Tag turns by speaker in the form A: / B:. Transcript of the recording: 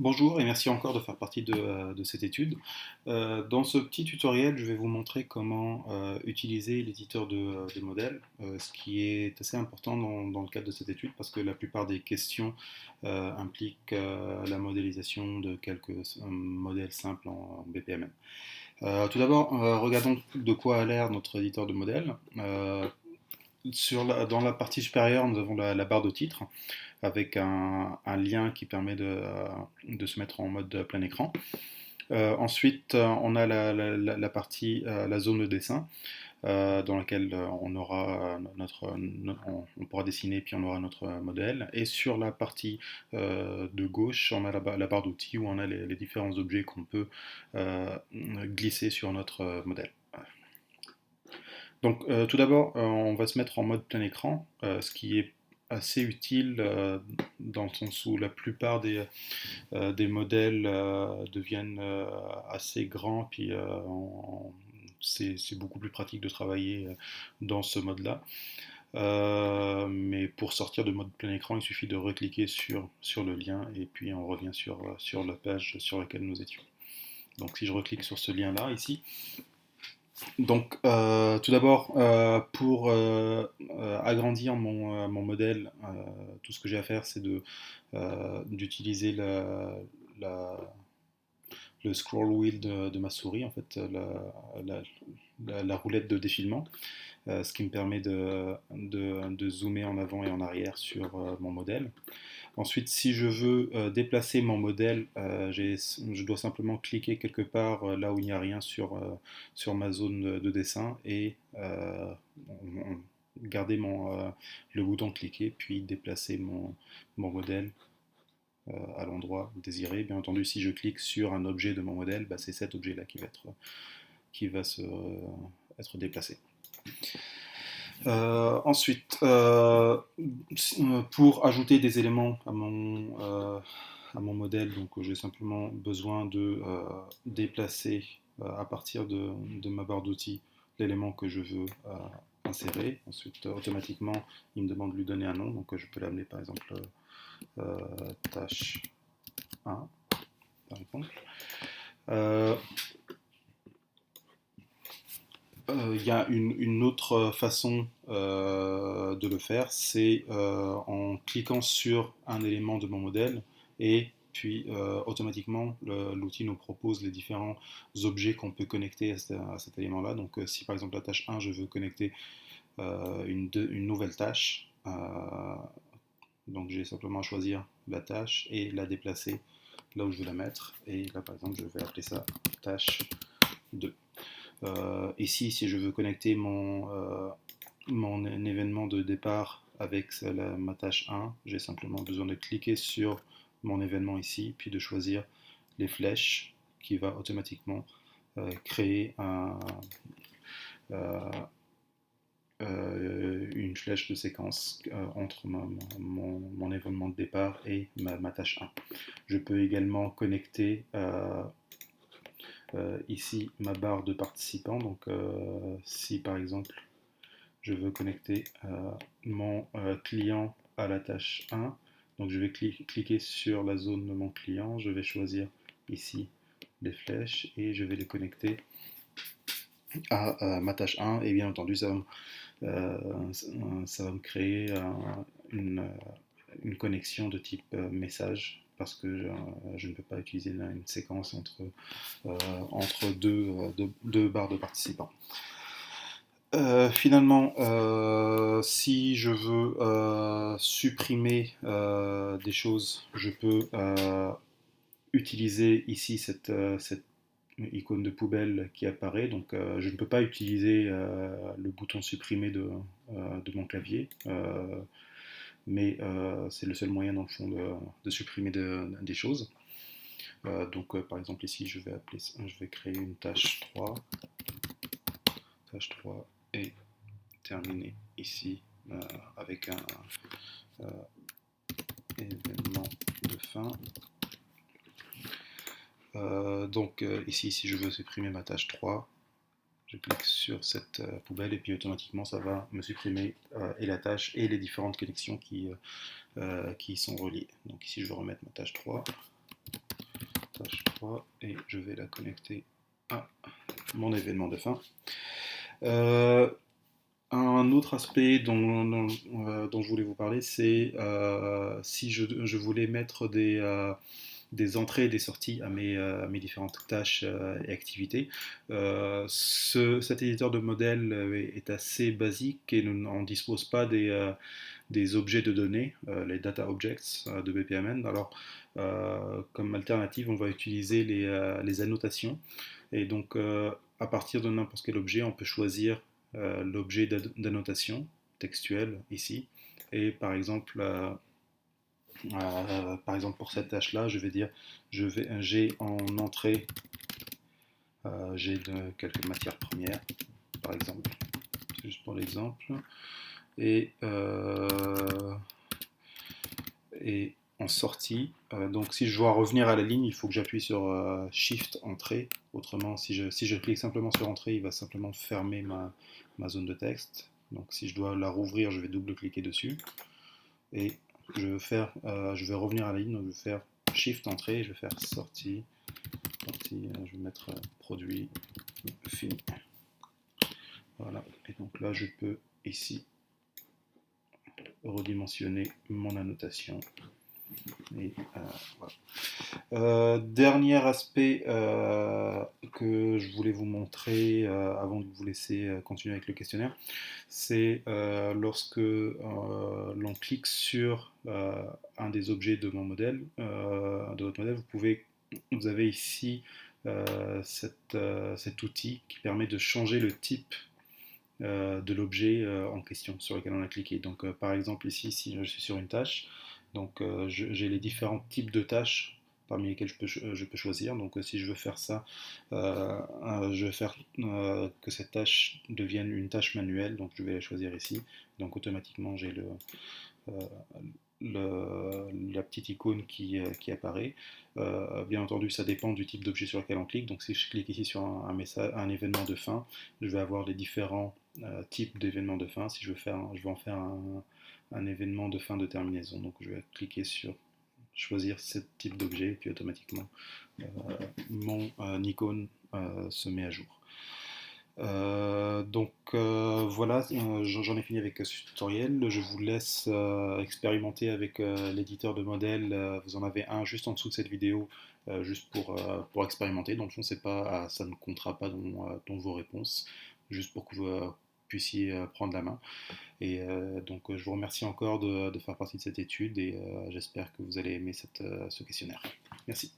A: Bonjour et merci encore de faire partie de cette étude. Dans ce petit tutoriel, je vais vous montrer comment utiliser l'éditeur de modèles, ce qui est assez important dans le cadre de cette étude parce que la plupart des questions impliquent la modélisation de quelques modèles simples en BPMN. Tout d'abord, regardons de quoi a l'air notre éditeur de modèles. Dans la partie supérieure, nous avons la barre de titre avec un lien qui permet de se mettre en mode plein écran. Ensuite, on a la partie, la zone de dessin, dans laquelle on aura on pourra dessiner puis on aura notre modèle. Et sur la partie de gauche, on a la barre d'outils où on a les différents objets qu'on peut glisser sur notre modèle. Donc tout d'abord, on va se mettre en mode plein écran, ce qui est assez utile dans le sens où la plupart des modèles deviennent assez grands, puis c'est beaucoup plus pratique de travailler dans ce mode-là. Mais pour sortir de mode plein écran, il suffit de recliquer sur le lien et puis on revient sur la page sur laquelle nous étions. Donc si je reclique sur ce lien-là ici, donc, tout d'abord, pour agrandir mon modèle, tout ce que j'ai à faire, c'est d'utiliser la- le scroll wheel de ma souris, en fait, la- la roulette de défilement, ce qui me permet de zoomer en avant et en arrière sur mon modèle. Ensuite, si je veux déplacer mon modèle, je dois simplement cliquer quelque part là où il n'y a rien sur ma zone de dessin et garder le bouton cliquer, puis déplacer mon modèle à l'endroit désiré. Bien entendu, si je clique sur un objet de mon modèle, bah, c'est cet objet-là qui va être déplacé. Ensuite, pour ajouter des éléments à mon modèle, donc j'ai simplement besoin de déplacer à partir de ma barre d'outils l'élément que je veux insérer. Ensuite, automatiquement, il me demande de lui donner un nom, donc je peux l'amener par exemple tâche 1, par exemple. Il y a une autre façon de le faire, c'est en cliquant sur un élément de mon modèle et puis automatiquement l'outil nous propose les différents objets qu'on peut connecter à cet élément-là. Donc si par exemple la tâche 1, je veux connecter une nouvelle tâche, donc j'ai simplement à choisir la tâche et la déplacer là où je veux la mettre. Et là par exemple je vais appeler ça tâche 2. Ici, si je veux connecter mon événement de départ avec ma tâche 1, j'ai simplement besoin de cliquer sur mon événement ici, puis de choisir les flèches qui va automatiquement créer euh, une flèche de séquence entre mon événement de départ et ma tâche 1. Je peux également connecter ici ma barre de participants. Donc si par exemple je veux connecter mon client à la tâche 1, donc je vais cliquer sur la zone de mon client, je vais choisir ici les flèches et je vais les connecter à ma tâche 1 et bien entendu ça va me créer une connexion de type message parce que je ne peux pas utiliser une séquence entre deux barres de participants. Finalement, si je veux supprimer des choses, je peux utiliser ici cette icône de poubelle qui apparaît. Donc, je ne peux pas utiliser le bouton supprimer de mon clavier, mais c'est le seul moyen dans le fond de supprimer des choses. Donc, par exemple, ici, je vais créer une tâche 3 et terminer ici avec un événement de fin. Donc ici, si je veux supprimer ma tâche 3, je clique sur cette poubelle et puis automatiquement ça va me supprimer et la tâche et les différentes connexions qui sont reliées. Donc ici, je vais remettre ma tâche 3. 3 et je vais la connecter à mon événement de fin. Un autre aspect dont je voulais vous parler, c'est si je voulais mettre des entrées et des sorties à mes différentes tâches et activités. Cet éditeur de modèle est assez basique et nous n'en dispose pas des objets de données, les data objects de BPMN. Alors, comme alternative, on va utiliser les annotations. Et donc, à partir de n'importe quel objet, on peut choisir l'objet d'annotation textuelle ici. Et par exemple pour cette tâche-là, je vais dire j'ai en entrée j'ai quelques matières premières, par exemple, juste pour l'exemple, et, et en sortie. Donc si je dois revenir à la ligne, il faut que j'appuie sur Shift Entrée. Autrement, si je clique simplement sur Entrée, il va simplement fermer ma zone de texte. Donc si je dois la rouvrir, je vais double-cliquer dessus. Et je vais revenir à la ligne, donc je vais faire Shift Entrée, je vais faire Sortie, je vais mettre Produit, Fini. Voilà, et donc là je peux ici redimensionner mon annotation. Et voilà. Dernier aspect que je voulais vous montrer avant de vous laisser continuer avec le questionnaire, c'est lorsque l'on clique sur un des objets de mon modèle, de votre modèle, vous avez ici cet outil qui permet de changer le type de l'objet en question sur lequel on a cliqué. Donc par exemple ici, si je suis sur une tâche, donc j'ai les différents types de tâches parmi lesquelles je peux choisir. Donc si je veux faire ça, je vais faire que cette tâche devienne une tâche manuelle, donc je vais la choisir ici. Donc automatiquement j'ai euh, la petite icône qui apparaît. Bien entendu, ça dépend du type d'objet sur lequel on clique. Donc si je clique ici sur un événement de fin, je vais avoir les différents types d'événements de fin. Si je veux en faire un événement de fin de terminaison, donc je vais cliquer sur choisir ce type d'objet, puis automatiquement mon icône se met à jour. Voilà, j'en ai fini avec ce tutoriel. Je vous laisse expérimenter avec l'éditeur de modèle. Vous en avez un juste en dessous de cette vidéo, juste pour expérimenter. Dans le fond, ça ne comptera pas dans vos réponses, juste pour que vous puissiez prendre la main. Et donc, je vous remercie encore de faire partie de cette étude et j'espère que vous allez aimer ce questionnaire. Merci.